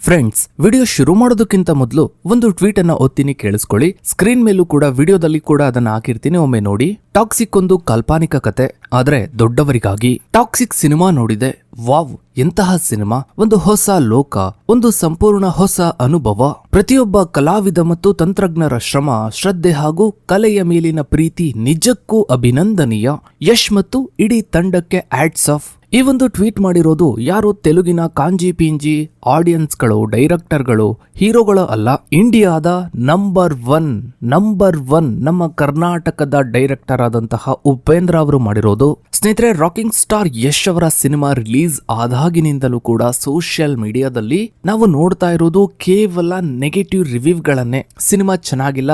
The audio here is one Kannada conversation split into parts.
ಫ್ರೆಂಡ್ಸ್, ವಿಡಿಯೋ ಶುರು ಮಾಡೋದಕ್ಕಿಂತ ಮೊದಲು ಒಂದು ಟ್ವೀಟ್ ಅನ್ನ ಓದ್ತೀನಿ, ಕೇಳಿಸ್ಕೊಳ್ಳಿ. ಸ್ಕ್ರೀನ್ ಮೇಲೂ ಕೂಡ ವಿಡಿಯೋದಲ್ಲಿ ಕೂಡ ಅದನ್ನ ಹಾಕಿರ್ತೀನಿ, ಒಮ್ಮೆ ನೋಡಿ. ಟಾಕ್ಸಿಕ್ ಒಂದು ಕಾಲ್ಪನಿಕ ಕತೆ, ಆದ್ರೆ ದೊಡ್ಡವರಿಗಾಗಿ. ಟಾಕ್ಸಿಕ್ ಸಿನಿಮಾ ನೋಡಿದೆ. ವಾವ್, ಎಂತಹ ಸಿನಿಮಾ! ಒಂದು ಹೊಸ ಲೋಕ, ಒಂದು ಸಂಪೂರ್ಣ ಹೊಸ ಅನುಭವ. ಪ್ರತಿಯೊಬ್ಬ ಕಲಾವಿದ ಮತ್ತು ತಂತ್ರಜ್ಞರ ಶ್ರಮ, ಶ್ರದ್ಧೆ ಹಾಗೂ ಕಲೆಯ ಮೇಲಿನ ಪ್ರೀತಿ ನಿಜಕ್ಕೂ ಅಭಿನಂದನೀಯ. ಯಶ್ ಮತ್ತು ಇಡೀ ತಂಡಕ್ಕೆ ಹ್ಯಾಟ್ಸ್ ಆಫ್. ಈ ಒಂದು ಟ್ವೀಟ್ ಮಾಡಿರೋದು ಯಾರು ತೆಲುಗಿನ ಕಾಂಜಿ ಪಿಂಜಿ ಆಡಿಯನ್ಸ್ಗಳು, ಡೈರೆಕ್ಟರ್ಗಳು, ಹೀರೋಗಳು ಅಲ್ಲ. ಇಂಡಿಯಾದ ನಂಬರ್ ಒನ್ ನಮ್ಮ ಕರ್ನಾಟಕದ ಡೈರೆಕ್ಟರ್ ಆದಂತಹ ಉಪೇಂದ್ರ ಅವರು ಮಾಡಿರೋದು. ಸ್ನೇಹಿತರೆ, ರಾಕಿಂಗ್ ಸ್ಟಾರ್ ಯಶ್ ಅವರ ಸಿನಿಮಾ ರಿಲೀಸ್ ಆದಾಗಿನಿಂದಲೂ ಕೂಡ ಸೋಷಿಯಲ್ ಮೀಡಿಯಾದಲ್ಲಿ ನಾವು ನೋಡ್ತಾ ಇರೋದು ಕೇವಲ ನೆಗೆಟಿವ್ ರಿವ್ಯೂಗಳನ್ನೇ. ಸಿನಿಮಾ ಚೆನ್ನಾಗಿಲ್ಲ.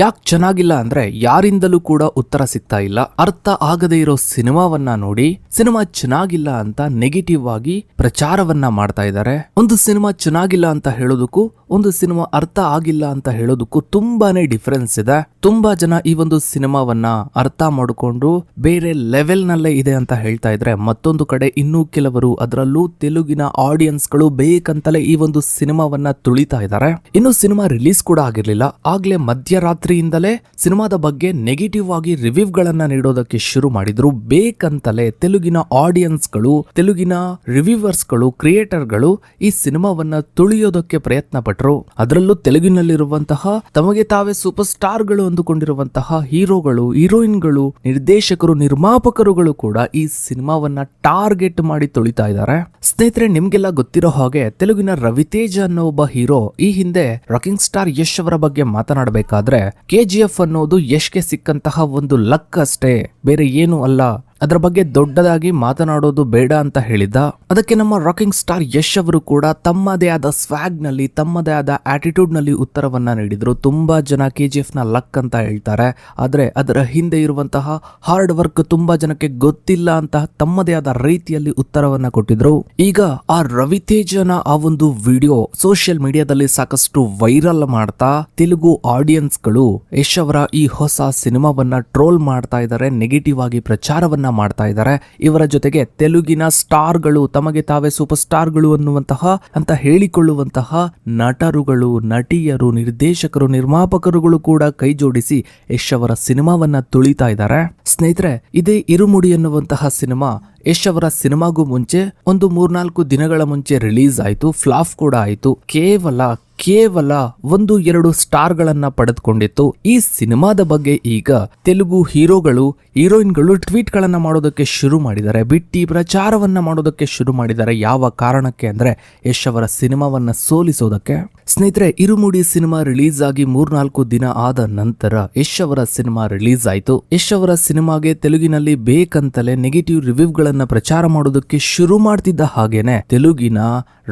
ಯಾಕೆ ಚೆನ್ನಾಗಿಲ್ಲ ಅಂದ್ರೆ ಯಾರಿಂದಲೂ ಕೂಡ ಉತ್ತರ ಸಿಗ್ತಾ ಇಲ್ಲ. ಅರ್ಥ ಆಗದೆ ಇರೋ ಸಿನಿಮಾವನ್ನ ನೋಡಿ ಸಿನಿಮಾ ಚೆನ್ನಾಗಿಲ್ಲ ಅಂತ ನೆಗೆಟಿವ್ ಆಗಿ ಪ್ರಚಾರವನ್ನ ಮಾಡ್ತಾ ಇದ್ದಾರೆ. ಒಂದು ಸಿನಿಮಾ ಚೆನ್ನಾಗಿಲ್ಲ ಅಂತ ಹೇಳೋದಕ್ಕೂ ಒಂದು ಸಿನಿಮಾ ಅರ್ಥ ಆಗಿಲ್ಲ ಅಂತ ಹೇಳೋದಕ್ಕೂ ತುಂಬಾನೇ ಡಿಫರೆನ್ಸ್ ಇದೆ. ತುಂಬಾ ಜನ ಈ ಒಂದು ಸಿನಿಮಾವನ್ನ ಅರ್ಥ ಮಾಡಿಕೊಂಡು ಬೇರೆ ಲೆವೆಲ್ ನಲ್ಲೇ ಇದೆ ಅಂತ ಹೇಳ್ತಾ ಇದ್ರೆ, ಮತ್ತೊಂದು ಕಡೆ ಇನ್ನೂ ಕೆಲವರು, ಅದರಲ್ಲೂ ತೆಲುಗಿನ ಆಡಿಯನ್ಸ್ಗಳು ಬೇಕಂತಲೇ ಈ ಒಂದು ಸಿನಿಮಾವನ್ನ ತುಳಿತಾ ಇದ್ದಾರೆ. ಇನ್ನು ಸಿನಿಮಾ ರಿಲೀಸ್ ಕೂಡ ಆಗಿರ್ಲಿಲ್ಲ, ಆಗ್ಲೇ ಮಧ್ಯರಾತ್ರಿಯಿಂದಲೇ ಸಿನಿಮಾದ ಬಗ್ಗೆ ನೆಗೆಟಿವ್ ಆಗಿ ರಿವ್ಯೂಗಳನ್ನ ನೀಡೋದಕ್ಕೆ ಶುರು ಮಾಡಿದ್ರು. ಬೇಕಂತಲೇ ತೆಲುಗಿನ ಆಡಿಯನ್ಸ್ಗಳು, ತೆಲುಗಿನ ರಿವ್ಯೂವರ್ಸ್ಗಳು, ಕ್ರಿಯೇಟರ್ಗಳು ಈ ಸಿನಿಮಾವನ್ನ ತುಳಿಯೋದಕ್ಕೆ ಪ್ರಯತ್ನ ಪಟ್ಟರು. ಅದರಲ್ಲೂ ತೆಲುಗಿನಲ್ಲಿರುವಂತಹ ತಮಗೆ ತಾವೇ ಸೂಪರ್ ಸ್ಟಾರ್ಗಳು ಅಂದುಕೊಂಡಿರುವಂತಹ ಹೀರೋಗಳು, ಹೀರೋಯಿನ್ಗಳು, ನಿರ್ದೇಶಕರು, ನಿರ್ಮಾಪಕರುಗಳು ಕೂಡ ಈ ಸಿನಿಮಾವನ್ನ ಟಾರ್ಗೆಟ್ ಮಾಡಿ ತುಳಿತಾ ಇದ್ದಾರೆ. ಸ್ನೇಹಿತರೆ, ನಿಮ್ಗೆಲ್ಲ ಗೊತ್ತಿರೋ ಹಾಗೆ ತೆಲುಗಿನ ರವಿತೇಜ ಅನ್ನೋ ಒಬ್ಬ ಹೀರೋ ಈ ಹಿಂದೆ ರಾಕಿಂಗ್ ಸ್ಟಾರ್ ಯಶ್ ಅವರ ಬಗ್ಗೆ ಮಾತನಾಡಬೇಕಾದ್ರೆ KGF ಅನ್ನೋದು ಯಶ್ಗೆ ಸಿಕ್ಕಂತಹ ಒಂದು ಲಕ್ ಅಷ್ಟೇ, ಬೇರೆ ಏನು ಅಲ್ಲ, ಅದರ ಬಗ್ಗೆ ದೊಡ್ಡದಾಗಿ ಮಾತನಾಡೋದು ಬೇಡ ಅಂತ ಹೇಳಿದ್ದ. ಅದಕ್ಕೆ ನಮ್ಮ ರಾಕಿಂಗ್ ಸ್ಟಾರ್ ಯಶ್ ಅವರು ಕೂಡ ತಮ್ಮದೇ ಆದ ಸ್ವ್ಯಾಗ್ ನಲ್ಲಿ, ತಮ್ಮದೇ ಆದ ಆಟಿಟ್ಯೂಡ್ ನಲ್ಲಿ ಉತ್ತರವನ್ನ ನೀಡಿದ್ರು. ತುಂಬಾ ಜನ KGF ನ ಲಕ್ ಅಂತ ಹೇಳ್ತಾರೆ, ಆದ್ರೆ ಅದರ ಹಿಂದೆ ಇರುವಂತಹ ಹಾರ್ಡ್ ವರ್ಕ್ ತುಂಬಾ ಜನಕ್ಕೆ ಗೊತ್ತಿಲ್ಲ ಅಂತ ತಮ್ಮದೇ ಆದ ರೀತಿಯಲ್ಲಿ ಉತ್ತರವನ್ನ ಕೊಟ್ಟಿದ್ರು. ಈಗ ಆ ರವಿತೇಜನ ಆ ಒಂದು ವಿಡಿಯೋ ಸೋಷಿಯಲ್ ಮೀಡಿಯಾದಲ್ಲಿ ಸಾಕಷ್ಟು ವೈರಲ್ ಮಾಡ್ತಾ ತೆಲುಗು ಆಡಿಯನ್ಸ್ಗಳು ಯಶ್ ಅವರ ಈ ಹೊಸ ಸಿನಿಮಾವನ್ನ ಟ್ರೋಲ್ ಮಾಡ್ತಾ ಇದ್ದಾರೆ, ನೆಗೆಟಿವ್ ಆಗಿ ಪ್ರಚಾರವನ್ನ ಮಾಡ್ತಾ ಇದ್ದಾರೆ. ಇವರ ಜೊತೆಗೆ ತೆಲುಗಿನ ಸ್ಟಾರ್ಗಳು, ತಮಗೆ ತಾವೇ ಸೂಪರ್ ಸ್ಟಾರ್ಗಳು ಅನ್ನುವಂತಹ ಅಂತ ಹೇಳಿಕೊಳ್ಳುವಂತಹ ನಟರುಗಳು, ನಟಿಯರು, ನಿರ್ದೇಶಕರು, ನಿರ್ಮಾಪಕರುಗಳು ಕೂಡ ಕೈ ಜೋಡಿಸಿ ಯಶ್ ಅವರ ಸಿನಿಮಾವನ್ನ ತುಳಿತಾ ಇದ್ದಾರೆ. ಸ್ನೇಹಿತರೆ, ಇದೇ ಇರುಮುಡಿ ಅನ್ನುವಂತಹ ಸಿನಿಮಾ ಯಶ್ ಅವರ ಸಿನಿಮಾಗೂ ಮುಂಚೆ ಒಂದು 3-4 ದಿನಗಳ ಮುಂಚೆ ರಿಲೀಸ್ ಆಯ್ತು, ಫ್ಲಾಪ್ ಕೂಡ ಆಯ್ತು. ಕೇವಲ 1-2 ಸ್ಟಾರ್ಗಳನ್ನ ಪಡೆದುಕೊಂಡಿತ್ತು. ಈ ಸಿನಿಮಾದ ಬಗ್ಗೆ ಈಗ ತೆಲುಗು ಹೀರೋಗಳು, ಹೀರೋಯಿನ್ಗಳು ಟ್ವೀಟ್ ಗಳನ್ನ ಮಾಡೋದಕ್ಕೆ ಶುರು ಮಾಡಿದ್ದಾರೆ, ಬಿಟ್ಟಿ ಪ್ರಚಾರವನ್ನ ಮಾಡೋದಕ್ಕೆ ಶುರು ಮಾಡಿದ್ದಾರೆ. ಯಾವ ಕಾರಣಕ್ಕೆ ಅಂದ್ರೆ ಯಶ್ ಅವರ ಸಿನಿಮಾವನ್ನ ಸೋಲಿಸೋದಕ್ಕೆ. ಸ್ನೇಹಿತರೆ, ಇರುಮುಡಿ ಸಿನಿಮಾ ರಿಲೀಸ್ ಆಗಿ 3-4 ದಿನ ಆದ ನಂತರ ಯಶ್ ಅವರ ಸಿನಿಮಾ ರಿಲೀಸ್ ಆಯ್ತು. ಯಶ್ ಅವರ ಸಿನಿಮಾಗೆ ತೆಲುಗಿನಲ್ಲಿ ಬೇಕಂತಲೇ ನೆಗೆಟಿವ್ ರಿವ್ಯೂಗಳನ್ನ ಪ್ರಚಾರ ಮಾಡೋದಕ್ಕೆ ಶುರು ಮಾಡ್ತಿದ್ದ ಹಾಗೇನೆ ತೆಲುಗಿನ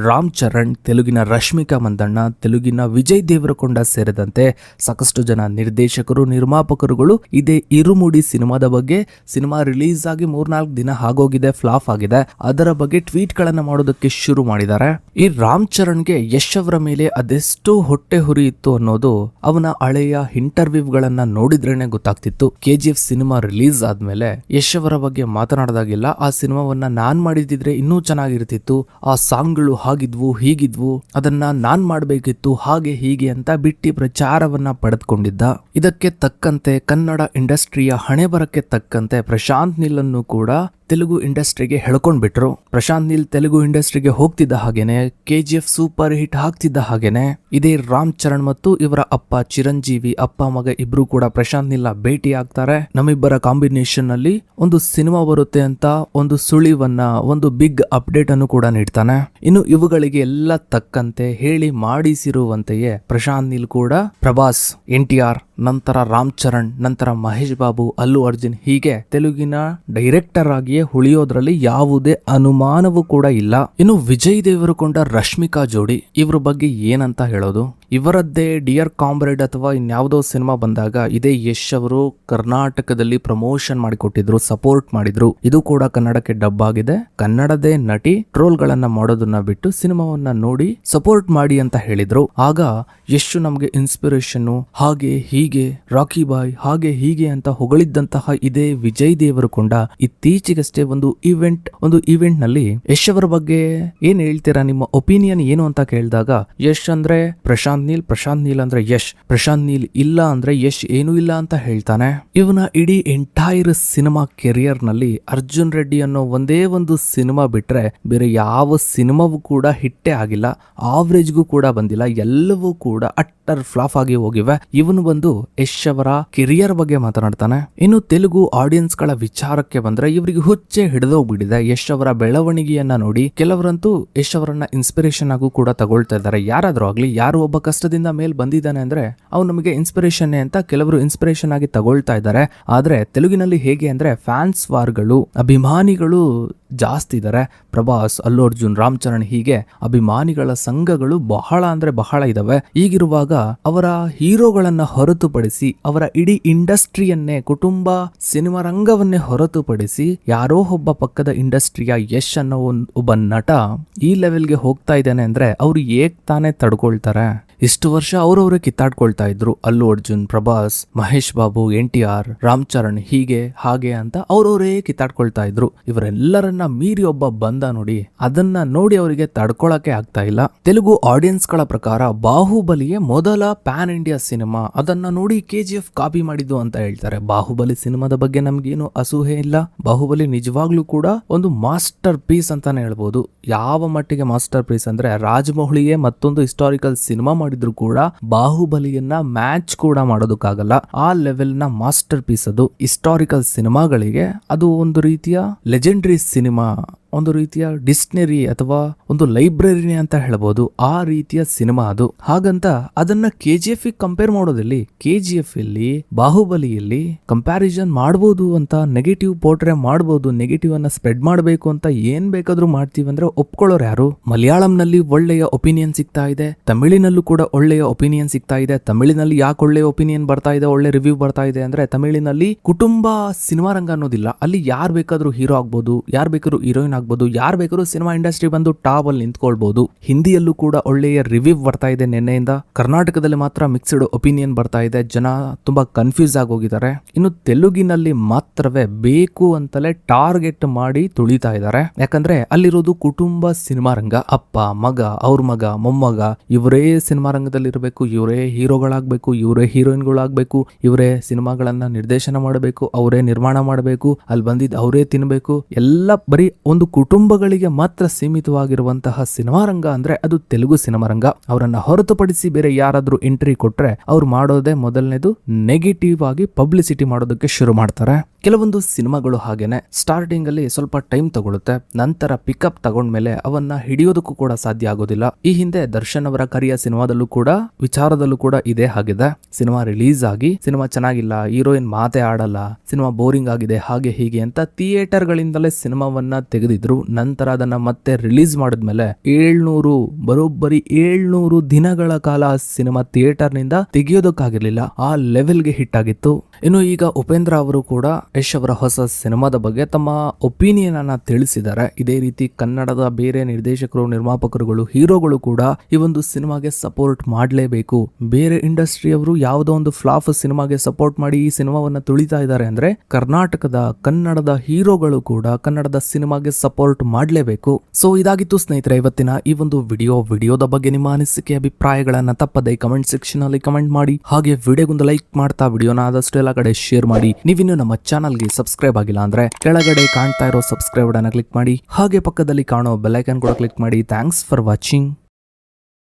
ರಾಮ್ ಚರಣ್, ತೆಲುಗಿನ ರಶ್ಮಿಕಾ ಮಂದಣ್ಣ, ತೆಲುಗಿನ ವಿಜಯ್ ದೇವರಕೊಂಡ ಸೇರಿದಂತೆ ಸಾಕಷ್ಟು ಜನ ನಿರ್ದೇಶಕರು, ನಿರ್ಮಾಪಕರುಗಳು ಇದೇ ಇರುಮುಡಿ ಸಿನಿಮಾದ ಬಗ್ಗೆ, ಸಿನಿಮಾ ರಿಲೀಸ್ ಆಗಿ 3-4 ದಿನ ಆಗೋಗಿದೆ, ಫ್ಲಾಪ್ ಆಗಿದೆ, ಅದರ ಬಗ್ಗೆ ಟ್ವೀಟ್ ಗಳನ್ನ ಮಾಡೋದಕ್ಕೆ ಶುರು ಮಾಡಿದ್ದಾರೆ. ಈ ರಾಮ್ ಚರಣ್ಗೆ ಯಶ್ ಅವರ ಮೇಲೆ ಅದೆಷ್ಟು ಹೊಟ್ಟೆ ಹುರಿ ಇತ್ತು ಅನ್ನೋದು ಅವನ ಹಳೆಯ ಇಂಟರ್ವ್ಯೂಗಳನ್ನ ನೋಡಿದ್ರೇನೆ ಗೊತ್ತಾಗ್ತಿತ್ತು. KGF ಸಿನಿಮಾ ರಿಲೀಸ್ ಆದ್ಮೇಲೆ ಯಶ್ ಅವರ ಬಗ್ಗೆ ಮಾತನಾಡದಾಗಿಲ್ಲ, ಆ ಸಿನಿಮಾವನ್ನ ನಾನ್ ಮಾಡಿದಿದ್ರೆ ಇನ್ನೂ ಚೆನ್ನಾಗಿರ್ತಿತ್ತು, ಆ ಸಾಂಗ್ಗಳು ಹಾಗಿದ್ವು ಹೀಗಿದ್ವು, ಅದನ್ನ ನಾನ್ ಮಾಡ್ಬೇಕಿತ್ತು, ಹಾಗೆ ಹೀಗೆ ಅಂತ ಬಿಟ್ಟಿ ಪ್ರಚಾರವನ್ನ ಪಡೆದುಕೊಂಡಿದ್ದ. ಇದಕ್ಕೆ ತಕ್ಕಂತೆ ಕನ್ನಡ ಇಂಡಸ್ಟ್ರಿಯ ಹಣೆ ಬರಕ್ಕೆ ತಕ್ಕಂತೆ ಪ್ರಶಾಂತ್ ನೀಲ್ ಅನ್ನು ಕೂಡ ತೆಲುಗು ಇಂಡಸ್ಟ್ರಿಗೆ ಹೇಳ್ಕೊಂಡ್ಬಿಟ್ರು. ಪ್ರಶಾಂತ್ ನೀಲ್ ತೆಲುಗು ಇಂಡಸ್ಟ್ರಿಗೆ ಹೋಗ್ತಿದ್ದ ಹಾಗೇನೆ KGF ಸೂಪರ್ ಹಿಟ್ ಆಗ್ತಿದ್ದ ಹಾಗೇನೆ ಇದೇ ರಾಮ್ ಚರಣ್ ಮತ್ತು ಇವರ ಅಪ್ಪ ಚಿರಂಜೀವಿ, ಅಪ್ಪ ಮಗ ಇಬ್ರು ಕೂಡ ಪ್ರಶಾಂತ್ ನೀಲ್ ಭೇಟಿ ಆಗ್ತಾರೆ. ನಮ್ಮಿಬ್ಬರ ಕಾಂಬಿನೇಷನ್ ನಲ್ಲಿ ಒಂದು ಸಿನಿಮಾ ಬರುತ್ತೆ ಅಂತ ಒಂದು ಸುಳಿವನ್ನ, ಒಂದು ಬಿಗ್ ಅಪ್ಡೇಟ್ ಅನ್ನು ಕೂಡ ನೀಡ್ತಾನೆ. ಇನ್ನು ಇವುಗಳಿಗೆ ಎಲ್ಲ ತಕ್ಕಂತೆ ಹೇಳಿ ಮಾಡಿಸಿರುವಂತೆಯೇ ಪ್ರಶಾಂತ್ ನೀಲ್ ಕೂಡ ಪ್ರಭಾಸ್, NTR, ನಂತರ ರಾಮ್ ಚರಣ್, ನಂತರ ಮಹೇಶ್ ಬಾಬು, ಅಲ್ಲು ಅರ್ಜುನ್, ಹೀಗೆ ತೆಲುಗಿನ ಡೈರೆಕ್ಟರ್ ಆಗಿ ಉಳಿಯೋದ್ರಲ್ಲಿ ಯಾವುದೇ ಅನುಮಾನವೂ ಕೂಡ ಇಲ್ಲ. ಇನ್ನು ವಿಜಯ್ ದೇವರಕೊಂಡ, ರಶ್ಮಿಕಾ ಜೋಡಿ, ಇವ್ರ ಬಗ್ಗೆ ಏನಂತ ಹೇಳೋದು? ಇವರದ್ದೇ ಡಿಯರ್ ಕಾಮ್ರೇಡ್ ಅಥವಾ ಇನ್ಯಾವುದೋ ಸಿನಿಮಾ ಬಂದಾಗ ಇದೇ ಯಶ್ ಅವರು ಕರ್ನಾಟಕದಲ್ಲಿ ಪ್ರಮೋಷನ್ ಮಾಡಿಕೊಟ್ಟಿದ್ರು, ಸಪೋರ್ಟ್ ಮಾಡಿದ್ರು. ಇದು ಕೂಡ ಕನ್ನಡಕ್ಕೆ ಡಬ್ ಆಗಿದೆ. ಕನ್ನಡದೇ ನಟಿ ಟ್ರೋಲ್ ಗಳನ್ನ ಮಾಡೋದನ್ನ ಬಿಟ್ಟು ಸಿನಿಮಾವನ್ನ ನೋಡಿ ಸಪೋರ್ಟ್ ಮಾಡಿ ಅಂತ ಹೇಳಿದ್ರು. ಆಗ ಯಶ್ ನಮ್ಗೆ ಇನ್ಸ್ಪಿರೇಷನ್, ಹಾಗೆ ಹೀಗೆ ಹೀಗೆ ರಾಕಿ ಬಾಯ್ ಹಾಗೆ ಹೀಗೆ ಅಂತ ಹೊಗಳಿದ್ದಂತಹ ಇದೇ ವಿಜಯ್ ದೇವರಕೊಂಡ ಇತ್ತೀಚೆಗಷ್ಟೇ ಒಂದು ಈವೆಂಟ್ ನಲ್ಲಿ ಯಶ್ ಅವರ ಬಗ್ಗೆ ಏನ್ ಹೇಳ್ತೀರಾ, ನಿಮ್ಮ ಒಪಿನಿಯನ್ ಏನು ಅಂತ ಕೇಳಿದಾಗ ಯಶ್ ಅಂದ್ರೆ ಪ್ರಶಾಂತ್ ನೀಲ್ ಅಂದ್ರೆ ಯಶ್, ಪ್ರಶಾಂತ್ ನೀಲ್ ಇಲ್ಲ ಅಂದ್ರೆ ಯಶ್ ಏನೂ ಇಲ್ಲ ಅಂತ ಹೇಳ್ತಾನೆ. ಇವನ ಇಡೀ ಎಂಟೈರ್ ಸಿನಿಮಾ ಕೆರಿಯರ್ ನಲ್ಲಿ ಅರ್ಜುನ್ ರೆಡ್ಡಿ ಅನ್ನೋ ಒಂದೇ ಒಂದು ಸಿನಿಮಾ ಬಿಟ್ರೆ ಬೇರೆ ಯಾವ ಸಿನಿಮಾವೂ ಕೂಡ ಹಿಟ್ಟೇ ಆಗಿಲ್ಲ, ಆವ್ರೇಜ್ಗೂ ಕೂಡ ಬಂದಿಲ್ಲ, ಎಲ್ಲವೂ ಕೂಡ ಅಟ್ಟರ್ ಫ್ಲಾಪ್ ಆಗಿ ಹೋಗಿವೆ. ಇವನು ಬಂದು ಯಶ್ ಅವರ ಕೆರಿಯರ್ ಬಗ್ಗೆ ಮಾತನಾಡ್ತಾನೆ. ಇನ್ನು ತೆಲುಗು ಆಡಿಯನ್ಸ್ ಗಳ ವಿಚಾರಕ್ಕೆ ಬಂದ್ರೆ ಇವರಿಗೆ ಹುಚ್ಚೆ ಹಿಡಿದೋಗ್ಬಿಟ್ಟಿದೆ ಯಶ್ ಅವರ ಬೆಳವಣಿಗೆಯನ್ನ ನೋಡಿ. ಕೆಲವರಂತೂ ಯಶ್ ಅವರನ್ನ ಇನ್ಸ್ಪಿರೇಷನ್ ಆಗೂ ಕೂಡ ತಗೊಳ್ತಾ ಇದ್ದಾರೆ. ಯಾರಾದ್ರೂ ಆಗ್ಲಿ, ಯಾರು ಒಬ್ಬ ಕಷ್ಟದಿಂದ ಮೇಲ್ ಬಂದಿದ್ದಾನೆ ಅಂದ್ರೆ ಅವ್ನು ನಮಗೆ ಇನ್ಸ್ಪಿರೇಷನ್ ಅಂತ ಕೆಲವರು ಇನ್ಸ್ಪಿರೇಷನ್ ಆಗಿ ತಗೊಳ್ತಾ ಇದ್ದಾರೆ. ಆದ್ರೆ ತೆಲುಗಿನಲ್ಲಿ ಹೇಗೆ ಅಂದ್ರೆ ಫ್ಯಾನ್ಸ್ ವಾರ್ಗಳು, ಅಭಿಮಾನಿಗಳು ಜಾಸ್ತಿ ಇದ್ದಾರೆ. ಪ್ರಭಾಸ್, ಅಲ್ಲು ಅರ್ಜುನ್, ರಾಮ್ ಚರಣ್ ಹೀಗೆ ಅಭಿಮಾನಿಗಳ ಸಂಘಗಳು ಬಹಳ ಅಂದ್ರೆ ಬಹಳ ಇದಾವೆ. ಈಗಿರುವಾಗ ಅವರ ಹೀರೋಗಳನ್ನ ಹೊರತುಪಡಿಸಿ ಅವರ ಇಡೀ ಇಂಡಸ್ಟ್ರಿಯನ್ನೇ, ಕುಟುಂಬ ಸಿನಿಮಾ ರಂಗವನ್ನೇ ಹೊರತುಪಡಿಸಿ ಯಾರೋ ಒಬ್ಬ ಪಕ್ಕದ ಇಂಡಸ್ಟ್ರಿಯ ಯಶ್ ಅನ್ನೋ ಒಬ್ಬ ನಟ ಈ ಲೆವೆಲ್ಗೆ ಹೋಗ್ತಾ ಇದ್ದಾನೆ ಅಂದ್ರೆ ಅವ್ರು ಏಕ್ ತಾನೇ ತಡ್ಕೊಳ್ತಾರೆ. ಇಷ್ಟು ವರ್ಷ ಅವರವರೇ ಕಿತ್ತಾಡ್ಕೊಳ್ತಾ ಇದ್ರು. ಅಲ್ಲು ಅರ್ಜುನ್, ಪ್ರಭಾಸ್, ಮಹೇಶ್ ಬಾಬು, NTR, ರಾಮ್ ಚರಣ್ ಹೀಗೆ ಹಾಗೆ ಅಂತ ಅವರವರೇ ಕಿತ್ತಾಡ್ಕೊಳ್ತಾ ಇದ್ರು. ಇವರೆಲ್ಲರನ್ನ ಮೀರಿ ಒಬ್ಬ ಬಂದ ನೋಡಿ, ಅದನ್ನ ನೋಡಿ ಅವರಿಗೆ ತಡ್ಕೊಳಕ್ಕೆ ಆಗ್ತಾ ಇಲ್ಲ. ತೆಲುಗು ಆಡಿಯನ್ಸ್ ಗಳ ಪ್ರಕಾರ ಬಾಹುಬಲಿಯೇ ಮೊದಲ ಪ್ಯಾನ್ ಇಂಡಿಯಾ ಸಿನಿಮಾ, ಅದನ್ನ ನೋಡಿ KGF ಕಾಪಿ ಮಾಡಿದ್ದು ಅಂತ ಹೇಳ್ತಾರೆ. ಬಾಹುಬಲಿ ಸಿನಿಮಾದ ಬಗ್ಗೆ ನಮ್ಗೇನು ಅಸೂಹೆ ಇಲ್ಲ. ಬಾಹುಬಲಿ ನಿಜವಾಗ್ಲೂ ಕೂಡ ಒಂದು ಮಾಸ್ಟರ್ ಪೀಸ್ ಅಂತಾನೆ ಹೇಳ್ಬೋದು. ಯಾವ ಮಟ್ಟಿಗೆ ಮಾಸ್ಟರ್ ಪೀಸ್ ಅಂದ್ರೆ ರಾಜಮೌಳಿಯೇ ಮತ್ತೊಂದು ಹಿಸ್ಟಾರಿಕಲ್ ಸಿನಿಮಾ ಮಾಡಿದ್ರು ಕೂಡ ಬಾಹುಬಲಿಯನ್ನ ಮ್ಯಾಚ್ ಕೂಡ ಮಾಡೋದಕ್ಕಾಗಲ್ಲ. ಆ ಲೆವೆಲ್ ನ ಮಾಸ್ಟರ್ ಪೀಸ್ ಅದು. ಹಿಸ್ಟಾರಿಕಲ್ ಸಿನಿಮಾಗಳಿಗೆ ಅದು ಒಂದು ರೀತಿಯ ಲೆಜೆಂಡರಿ ಸಿನಿಮಾ, ಒಂದು ರೀತಿಯ ಡಿಕ್ಷನರಿ ಅಥವಾ ಒಂದು ಲೈಬ್ರರಿನೇ ಅಂತ ಹೇಳ್ಬೋದು. ಆ ರೀತಿಯ ಸಿನಿಮಾ ಅದು. ಹಾಗಂತ ಅದನ್ನ KGF ಕಂಪೇರ್ ಮಾಡೋದಲ್ಲಿ KGF ಇಲ್ಲಿ ಬಾಹುಬಲಿಯಲ್ಲಿ ಕಂಪ್ಯಾರಿಸನ್ ಮಾಡಬಹುದು ಅಂತ, ನೆಗೆಟಿವ್ ಪೋರ್ಟ್ರೇ ಮಾಡಬಹುದು, ನೆಗೆಟಿವ್ ಅನ್ನ ಸ್ಪ್ರೆಡ್ ಮಾಡಬೇಕು ಅಂತ ಏನ್ ಬೇಕಾದ್ರೂ ಮಾಡ್ತೀವಿ ಅಂದ್ರೆ ಒಪ್ಕೊಳ್ಳೋರು ಯಾರು? ಮಲಯಾಳಂನಲ್ಲಿ ಒಳ್ಳೆಯ ಒಪಿನಿಯನ್ ಸಿಗ್ತಾ ಇದೆ, ತಮಿಳಿನಲ್ಲೂ ಕೂಡ ಒಳ್ಳೆಯ ಒಪಿನಿಯನ್ ಸಿಗ್ತಾ ಇದೆ. ತಮಿಳಿನಲ್ಲಿ ಯಾಕೆ ಒಳ್ಳೆಯ ಒಪಿನಿಯನ್ ಬರ್ತಾ ಇದೆ, ಒಳ್ಳೆ ರಿವ್ಯೂ ಬರ್ತಾ ಇದೆ ಅಂದ್ರೆ ತಮಿಳಿನಲ್ಲಿ ಕುಟುಂಬ ಸಿನಿಮಾ ರಂಗ ಅನ್ನೋದಿಲ್ಲ. ಅಲ್ಲಿ ಯಾರು ಬೇಕಾದ್ರೂ ಹೀರೋ ಆಗ್ಬೋದು, ಯಾರು ಬೇಕಾದ್ರೂ ಹೀರೋಯಿನ್ ಆಗ್ಬೋದು, ಯಾರು ಬೇಕಾದ್ರೂ ಸಿನಿಮಾ ಇಂಡಸ್ಟ್ರಿ ಬಂದು ಟಾಪ್ ಅಲ್ಲಿ ನಿಂತ್ಕೊಳ್ಬಹುದು. ಹಿಂದಿಯಲ್ಲೂ ಕೂಡ ಒಳ್ಳೆಯ ರಿವ್ಯೂ ಬರ್ತಾ ಇದೆ ನಿನ್ನೆಯಿಂದ. ಕರ್ನಾಟಕದಲ್ಲಿ ಮಾತ್ರ ಮಿಕ್ಸ್ಡ್ ಒಪಿನಿಯನ್ ಬರ್ತಾ ಇದೆ. ಜನ ತುಂಬಾ ಕನ್ಫ್ಯೂಸ್ ಆಗಿ ಹೋಗಿದ್ದಾರೆ. ಇನ್ನು ತೆಲುಗಿನಲ್ಲಿ ಮಾತ್ರವೇ ಬೇಕು ಅಂತಲೇ ಟಾರ್ಗೆಟ್ ಮಾಡಿ ತುಳಿತಾ ಇದ್ದಾರೆ. ಯಾಕಂದ್ರೆ ಅಲ್ಲಿರೋದು ಕುಟುಂಬ ಸಿನಿಮಾ ರಂಗ. ಅಪ್ಪ, ಮಗ, ಅವ್ರ ಮಗ, ಮೊಮ್ಮಗ ಇವರೇ ಸಿನಿಮಾ ರಂಗದಲ್ಲಿ ಇರಬೇಕು, ಇವರೇ ಹೀರೋಗಳಾಗ್ಬೇಕು, ಇವರೇ ಹೀರೋಯಿನ್ಗಳಾಗ್ಬೇಕು, ಇವರೇ ಸಿನಿಮಾಗಳನ್ನ ನಿರ್ದೇಶನ ಮಾಡಬೇಕು, ಅವರೇ ನಿರ್ಮಾಣ ಮಾಡಬೇಕು, ಅಲ್ಲಿ ಬಂದಿದ್ದು ಅವರೇ ತಿನ್ಬೇಕು. ಎಲ್ಲ ಬರೀ ಒಂದು ಕುಟುಂಬಗಳಿಗೆ ಮಾತ್ರ ಸೀಮಿತವಾಗಿರುವಂತಹ ಸಿನಿಮಾ ರಂಗ ಅಂದ್ರೆ ಅದು ತೆಲುಗು ಸಿನಿಮಾ ರಂಗ. ಅವರನ್ನ ಹೊರತುಪಡಿಸಿ ಬೇರೆ ಯಾರಾದ್ರೂ ಎಂಟ್ರಿ ಕೊಟ್ರೆ ಅವ್ರು ಮಾಡೋದೇ ಮೊದಲನೇದು ನೆಗೆಟಿವ್ ಆಗಿ ಪಬ್ಲಿಸಿಟಿ ಮಾಡೋದಕ್ಕೆ ಶುರು ಮಾಡ್ತಾರೆ. ಕೆಲವೊಂದು ಸಿನಿಮಾಗಳು ಹಾಗೇನೆ ಸ್ಟಾರ್ಟಿಂಗ್ ಅಲ್ಲಿ ಸ್ವಲ್ಪ ಟೈಮ್ ತಗೊಳುತ್ತೆ, ನಂತರ ಪಿಕಪ್ ತಗೊಂಡ್ಮೇಲೆ ಅವನ್ನ ಹಿಡಿಯೋದಕ್ಕೂ ಕೂಡ ಸಾಧ್ಯ ಆಗೋದಿಲ್ಲ. ಈ ಹಿಂದೆ ದರ್ಶನ್ ಅವರ ಕರಿಯ ಸಿನಿಮಾದಲ್ಲೂ ಕೂಡ ವಿಚಾರದಲ್ಲೂ ಕೂಡ ಇದೇ ಆಗಿದೆ. ಸಿನಿಮಾ ರಿಲೀಸ್ ಆಗಿ ಸಿನಿಮಾ ಚೆನ್ನಾಗಿಲ್ಲ, ಹೀರೋಯಿನ್ ಮಾತೇ ಆಡಲ್ಲ, ಸಿನಿಮಾ ಬೋರಿಂಗ್ ಆಗಿದೆ, ಹಾಗೆ ಹೀಗೆ ಅಂತ ಥಿಯೇಟರ್ ಗಳಿಂದಲೇ ಸಿನಿಮಾವನ್ನ ತೆಗೆದಿದ್ರು. ನಂತರ ಅದನ್ನ ಮತ್ತೆ ರಿಲೀಸ್ ಮಾಡಿದ್ಮೇಲೆ 700 ಬರೋಬ್ಬರಿ 700 ದಿನಗಳ ಕಾಲ ಸಿನಿಮಾ ಥಿಯೇಟರ್ ನಿಂದ ತೆಗೆಯೋದಕ್ಕಾಗಿರ್ಲಿಲ್ಲ. ಆ ಲೆವೆಲ್ಗೆ ಹಿಟ್ ಆಗಿತ್ತು. ಇನ್ನು ಈಗ ಉಪೇಂದ್ರ ಅವರು ಕೂಡ ಯಶ್ ಅವರ ಹೊಸ ಸಿನಿಮಾದ ಬಗ್ಗೆ ತಮ್ಮ ಒಪಿನಿಯನ್ ಅನ್ನ ತಿಳಿಸಿದ್ದಾರೆ. ಇದೇ ರೀತಿ ಕನ್ನಡದ ಬೇರೆ ನಿರ್ದೇಶಕರು, ನಿರ್ಮಾಪಕರುಗಳು, ಹೀರೋಗಳು ಕೂಡ ಈ ಒಂದು ಸಿನಿಮಾಗೆ ಸಪೋರ್ಟ್ ಮಾಡಲೇಬೇಕು. ಬೇರೆ ಇಂಡಸ್ಟ್ರಿಯವರು ಯಾವುದೋ ಒಂದು ಫ್ಲಾಪ್ ಸಿನಿಮಾಗೆ ಸಪೋರ್ಟ್ ಮಾಡಿ ಈ ಸಿನಿಮಾವನ್ನ ತುಳಿತಾ ಇದ್ದಾರೆ ಅಂದ್ರೆ ಕರ್ನಾಟಕದ ಕನ್ನಡದ ಹೀರೋಗಳು ಕೂಡ ಕನ್ನಡದ ಸಿನಿಮಾಗೆ ಸಪೋರ್ಟ್ ಮಾಡಲೇಬೇಕು. ಸೊ ಇದಾಗಿತ್ತು ಸ್ನೇಹಿತರೆ ಇವತ್ತಿನ ಈ ಒಂದು ವಿಡಿಯೋದ ಬಗ್ಗೆ ನಿಮ್ಮ ಅನಿಸಿಕೆ, ಅಭಿಪ್ರಾಯಗಳನ್ನ ತಪ್ಪದೆ ಕಮೆಂಟ್ ಸೆಕ್ಷನ್ ಅಲ್ಲಿ ಕಮೆಂಟ್ ಮಾಡಿ. ಹಾಗೆ ವಿಡಿಯೋಗೊಂದು ಲೈಕ್ ಮಾಡ್ತಾ ವಿಡಿಯೋನ ಆದಷ್ಟು ಎಲ್ಲ ಕಡೆ ಶೇರ್ ಮಾಡಿ. ನೀವಿನ್ನು ನಮ್ಮ ಚಾನಲ್ಗೆ ಸಬ್ಸ್ಕ್ರೈಬ್ ಆಗಿಲ್ಲ ಅಂದ್ರೆ ಕೆಳಗಡೆ ಕಾಣ್ತಾ ಇರೋ ಸಬ್ಸ್ಕ್ರೈಬ್ ಬಟನ್ ಕ್ಲಿಕ್ ಮಾಡಿ. ಹಾಗೆ ಪಕ್ಕದಲ್ಲಿ ಕಾಣೋ ಬೆಲ್ ಐಕಾನ್ ಕೂಡ ಕ್ಲಿಕ್ ಮಾಡಿ. Thanks for watching.